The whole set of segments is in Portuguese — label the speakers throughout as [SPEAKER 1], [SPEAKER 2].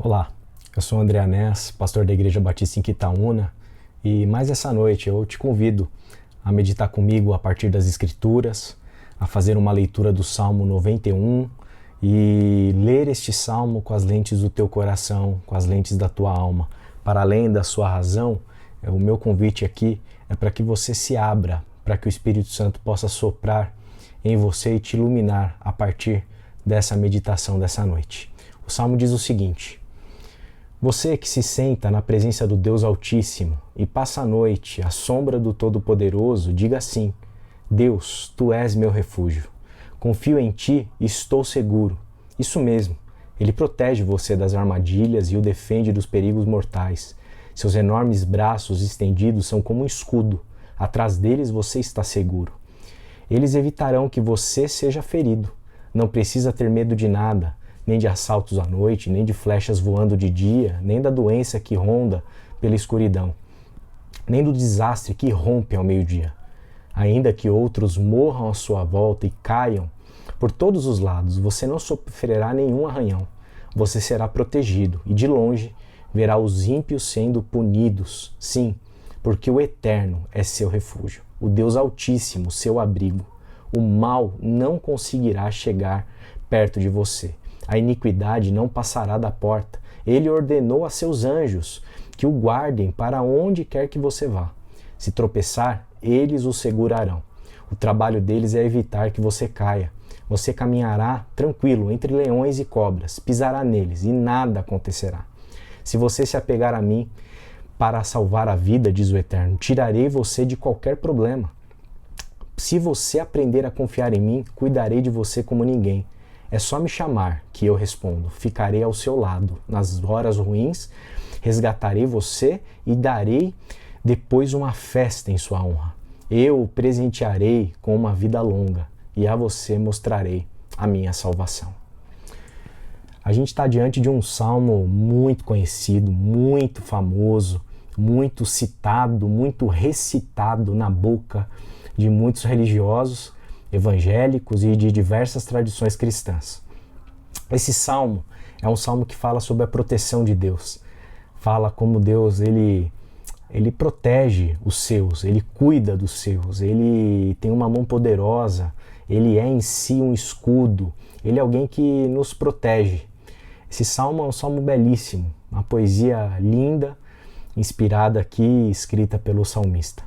[SPEAKER 1] Olá, eu sou o André Anés, pastor da Igreja Batista em Quitaúna, e mais essa noite eu te convido a meditar comigo a partir das Escrituras, a fazer uma leitura do Salmo 91 e ler este Salmo com as lentes do teu coração, com as lentes da tua alma. Para além da sua razão, o meu convite aqui é para que você se abra, para que o Espírito Santo possa soprar em você e te iluminar a partir dessa meditação dessa noite. O Salmo diz o seguinte: você que se senta na presença do Deus Altíssimo e passa a noite à sombra do Todo-Poderoso, diga assim: Deus, Tu és meu refúgio. Confio em Ti e estou seguro. Isso mesmo, Ele protege você das armadilhas e o defende dos perigos mortais. Seus enormes braços estendidos são como um escudo. Atrás deles você está seguro. Eles evitarão que você seja ferido. Não precisa ter medo de nada, nem de assaltos à noite, nem de flechas voando de dia, nem da doença que ronda pela escuridão, nem do desastre que irrompe ao meio-dia. Ainda que outros morram à sua volta e caiam por todos os lados, você não sofrerá nenhum arranhão. Você será protegido e de longe verá os ímpios sendo punidos. Sim, porque o Eterno é seu refúgio, o Deus Altíssimo, seu abrigo. O mal não conseguirá chegar perto de você. A iniquidade não passará da porta. Ele ordenou a seus anjos que o guardem para onde quer que você vá. Se tropeçar, eles o segurarão. O trabalho deles é evitar que você caia. Você caminhará tranquilo entre leões e cobras, pisará neles e nada acontecerá. Se você se apegar a mim para salvar a vida, diz o Eterno, tirarei você de qualquer problema. Se você aprender a confiar em mim, cuidarei de você como ninguém. É só me chamar que eu respondo. Ficarei ao seu lado. Nas horas ruins, resgatarei você e darei depois uma festa em sua honra. Eu o presentearei com uma vida longa e a você mostrarei a minha salvação. A gente está diante de um salmo muito conhecido, muito famoso, muito citado, muito recitado na boca de muitos religiosos, evangélicos e de diversas tradições cristãs. Esse salmo é um salmo que fala sobre a proteção de Deus. Fala como Deus ele protege os seus, ele cuida dos seus, ele tem uma mão poderosa, ele é em si um escudo, ele é alguém que nos protege. Esse salmo é um salmo belíssimo, uma poesia linda, inspirada aqui, escrita pelo salmista.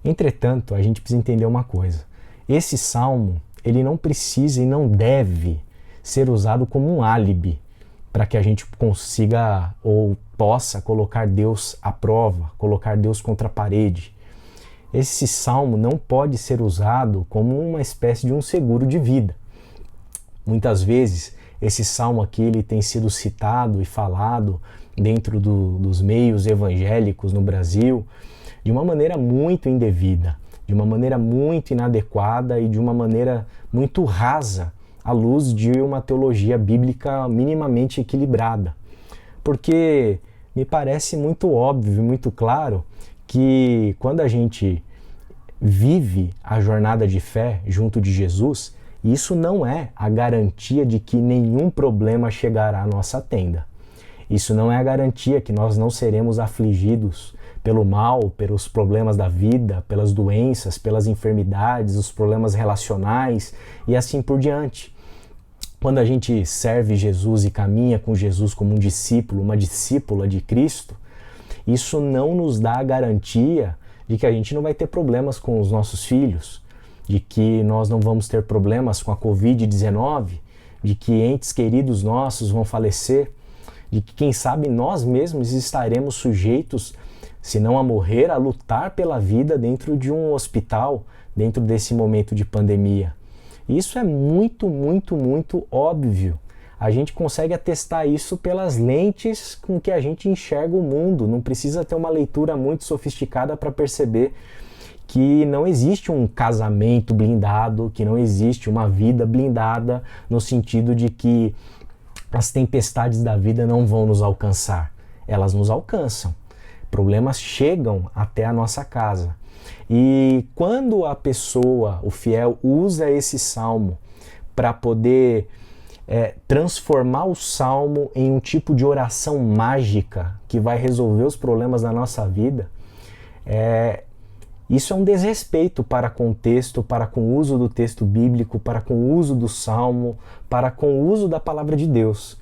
[SPEAKER 1] Entretanto, a gente precisa entender uma coisa. Esse salmo, ele não precisa e não deve ser usado como um álibi para que a gente consiga ou possa colocar Deus à prova, colocar Deus contra a parede. Esse salmo não pode ser usado como uma espécie de um seguro de vida. Muitas vezes, esse salmo aqui ele tem sido citado e falado dentro dos meios evangélicos no Brasil de uma maneira muito indevida, de uma maneira muito inadequada e de uma maneira muito rasa, à luz de uma teologia bíblica minimamente equilibrada. Porque me parece muito óbvio, muito claro, que quando a gente vive a jornada de fé junto de Jesus, isso não é a garantia de que nenhum problema chegará à nossa tenda. Isso não é a garantia que nós não seremos afligidos pelo mal, pelos problemas da vida, pelas doenças, pelas enfermidades, os problemas relacionais e assim por diante. Quando a gente serve Jesus e caminha com Jesus como um discípulo, uma discípula de Cristo, isso não nos dá a garantia de que a gente não vai ter problemas com os nossos filhos, de que nós não vamos ter problemas com a Covid-19, de que entes queridos nossos vão falecer, de que, quem sabe, nós mesmos estaremos sujeitos, se não a morrer, a lutar pela vida dentro de um hospital, dentro desse momento de pandemia. Isso é muito, muito, muito óbvio. A gente consegue atestar isso pelas lentes com que a gente enxerga o mundo. Não precisa ter uma leitura muito sofisticada para perceber que não existe um casamento blindado, que não existe uma vida blindada, no sentido de que as tempestades da vida não vão nos alcançar. Elas nos alcançam. Problemas chegam até a nossa casa. E quando a pessoa, o fiel, usa esse salmo para poder transformar o salmo em um tipo de oração mágica que vai resolver os problemas da nossa vida, isso é um desrespeito para com o texto, para com o uso do texto bíblico, para com o uso do salmo, para com o uso da palavra de Deus.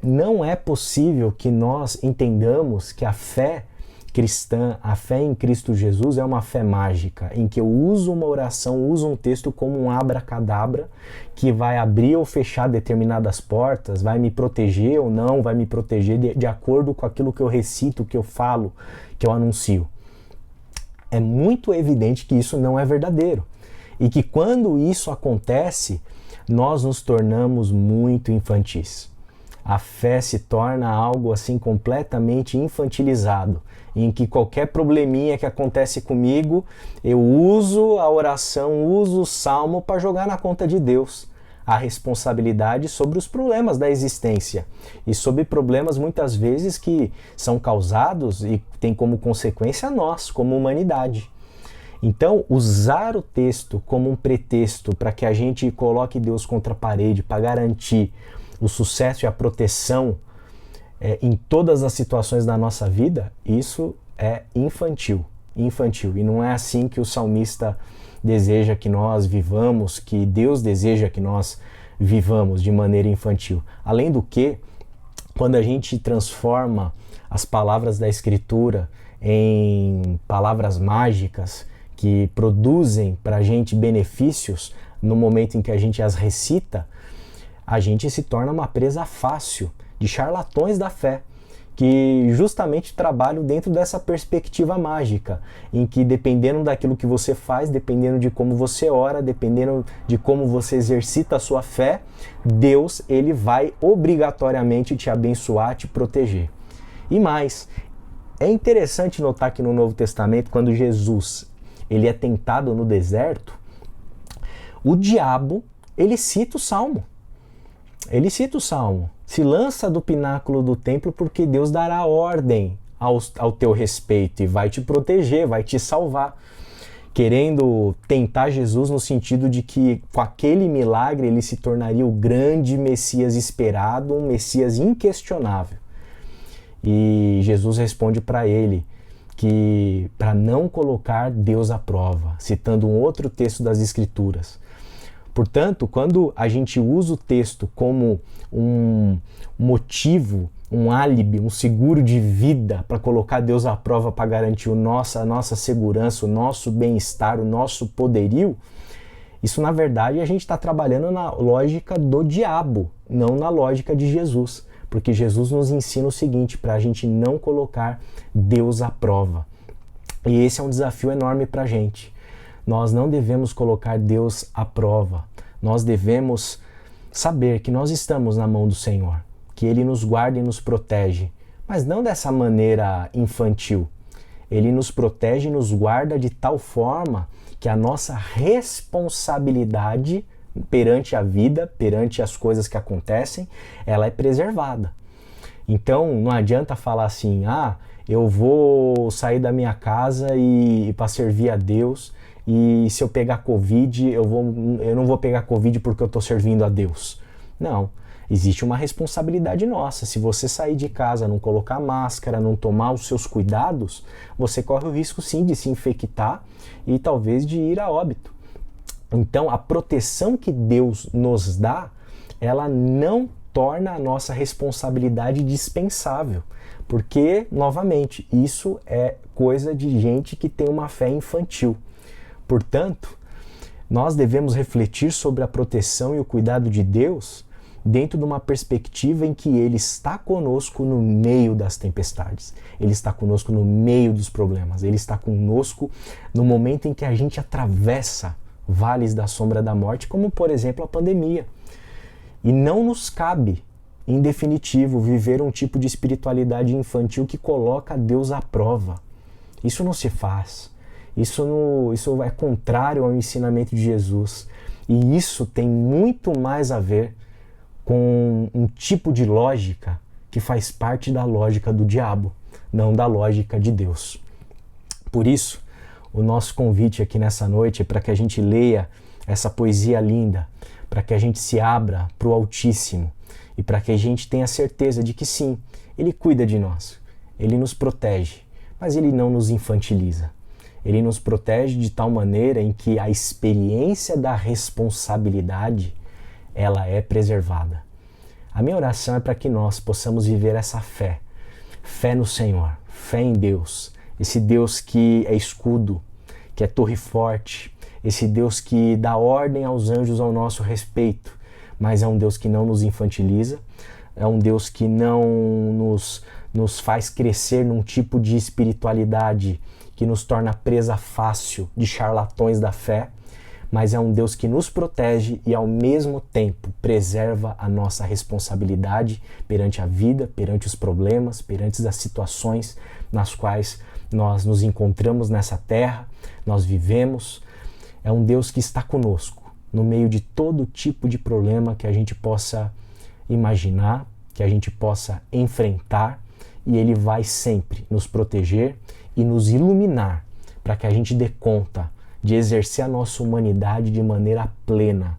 [SPEAKER 1] Não é possível que nós entendamos que a fé cristã, a fé em Cristo Jesus é uma fé mágica, em que eu uso uma oração, uso um texto como um abracadabra, que vai abrir ou fechar determinadas portas, vai me proteger ou não, vai me proteger de acordo com aquilo que eu recito, que eu falo, que eu anuncio. É muito evidente que isso não é verdadeiro. E que quando isso acontece, nós nos tornamos muito infantis. A fé se torna algo assim completamente infantilizado, em que qualquer probleminha que acontece comigo, eu uso a oração, uso o salmo para jogar na conta de Deus a responsabilidade sobre os problemas da existência e sobre problemas muitas vezes que são causados e têm como consequência nós, como humanidade. Então, usar o texto como um pretexto para que a gente coloque Deus contra a parede, para garantir o sucesso e a proteção em todas as situações da nossa vida, isso é infantil. E não é assim que o salmista deseja que nós vivamos, que Deus deseja que nós vivamos de maneira infantil. Além do que, quando a gente transforma as palavras da Escritura em palavras mágicas que produzem para a gente benefícios no momento em que a gente as recita, a gente se torna uma presa fácil de charlatões da fé, que justamente trabalham dentro dessa perspectiva mágica, em que dependendo daquilo que você faz, dependendo de como você ora, dependendo de como você exercita a sua fé, Deus ele vai obrigatoriamente te abençoar, te proteger. E mais, é interessante notar que no Novo Testamento, quando Jesus ele é tentado no deserto, o diabo ele cita o Salmo. Ele cita o Salmo. Se lança do pináculo do templo porque Deus dará ordem ao teu respeito e vai te proteger, vai te salvar. Querendo tentar Jesus no sentido de que com aquele milagre ele se tornaria o grande Messias esperado, um Messias inquestionável. E Jesus responde para ele que para não colocar Deus à prova, citando um outro texto das Escrituras. Portanto, quando a gente usa o texto como um motivo, um álibi, um seguro de vida para colocar Deus à prova, para garantir a nossa segurança, o nosso bem-estar, o nosso poderio, isso na verdade a gente está trabalhando na lógica do diabo, não na lógica de Jesus. Porque Jesus nos ensina o seguinte, para a gente não colocar Deus à prova. E esse é um desafio enorme para a gente. Nós não devemos colocar Deus à prova. Nós devemos saber que nós estamos na mão do Senhor, que Ele nos guarda e nos protege, mas não dessa maneira infantil. Ele nos protege e nos guarda de tal forma que a nossa responsabilidade perante a vida, perante as coisas que acontecem, ela é preservada. Então, não adianta falar assim, eu vou sair da minha casa e para servir a Deus, e se eu pegar Covid, eu não vou pegar Covid porque eu estou servindo a Deus. Não, existe uma responsabilidade nossa. Se você sair de casa, não colocar máscara, não tomar os seus cuidados, você corre o risco sim de se infectar e talvez de ir a óbito. Então, a proteção que Deus nos dá, ela não torna a nossa responsabilidade dispensável. Porque, novamente, isso é coisa de gente que tem uma fé infantil. Portanto, nós devemos refletir sobre a proteção e o cuidado de Deus dentro de uma perspectiva em que Ele está conosco no meio das tempestades. Ele está conosco no meio dos problemas. Ele está conosco no momento em que a gente atravessa vales da sombra da morte, como por exemplo a pandemia. E não nos cabe, em definitivo, viver um tipo de espiritualidade infantil que coloca Deus à prova. Isso não se faz. Isso é contrário ao ensinamento de Jesus. E isso tem muito mais a ver com um tipo de lógica que faz parte da lógica do diabo, não da lógica de Deus. Por isso, o nosso convite aqui nessa noite é para que a gente leia essa poesia linda, para que a gente se abra para o Altíssimo e para que a gente tenha certeza de que sim, Ele cuida de nós, Ele nos protege, mas Ele não nos infantiliza. Ele nos protege de tal maneira em que a experiência da responsabilidade, ela é preservada. A minha oração é para que nós possamos viver essa fé. Fé no Senhor, fé em Deus. Esse Deus que é escudo, que é torre forte. Esse Deus que dá ordem aos anjos ao nosso respeito. Mas é um Deus que não nos infantiliza. É um Deus que não nos faz crescer num tipo de espiritualidade que nos torna presa fácil de charlatões da fé, mas é um Deus que nos protege e ao mesmo tempo preserva a nossa responsabilidade perante a vida, perante os problemas, perante as situações nas quais nós nos encontramos nessa terra, nós vivemos. É um Deus que está conosco no meio de todo tipo de problema que a gente possa imaginar, que a gente possa enfrentar, e Ele vai sempre nos proteger e nos iluminar para que a gente dê conta de exercer a nossa humanidade de maneira plena,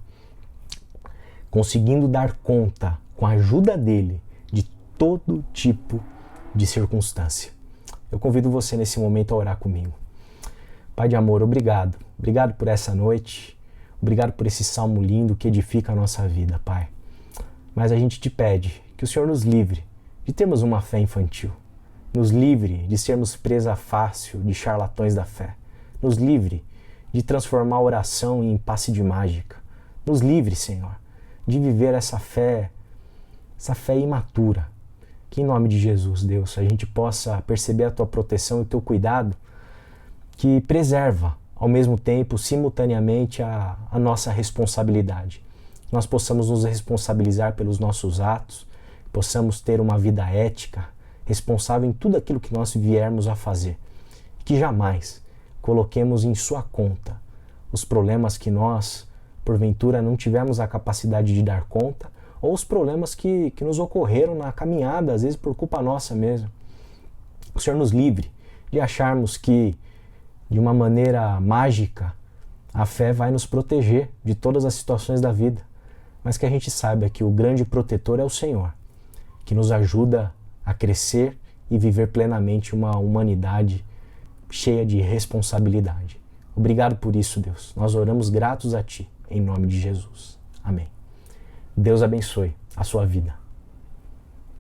[SPEAKER 1] conseguindo dar conta, com a ajuda dele, de todo tipo de circunstância. Eu convido você nesse momento a orar comigo. Pai de amor, obrigado. Obrigado por essa noite. Obrigado por esse salmo lindo que edifica a nossa vida, Pai. Mas a gente te pede que o Senhor nos livre de termos uma fé infantil. Nos livre de sermos presa fácil de charlatões da fé. Nos livre de transformar a oração em passe de mágica. Nos livre, Senhor, de viver essa fé imatura. Que em nome de Jesus, Deus, a gente possa perceber a Tua proteção e o Teu cuidado que preserva, ao mesmo tempo, simultaneamente, a nossa responsabilidade. Nós possamos nos responsabilizar pelos nossos atos, possamos ter uma vida ética, responsável em tudo aquilo que nós viermos a fazer. Que jamais coloquemos em sua conta os problemas que nós, porventura, não tivemos a capacidade de dar conta, ou os problemas que nos ocorreram na caminhada, às vezes por culpa nossa mesmo. O Senhor nos livre de acharmos que, de uma maneira mágica, a fé vai nos proteger de todas as situações da vida, mas que a gente saiba que o grande protetor é o Senhor, que nos ajuda a crescer e viver plenamente uma humanidade cheia de responsabilidade. Obrigado por isso, Deus. Nós oramos gratos a Ti, em nome de Jesus. Amém. Deus abençoe a sua vida.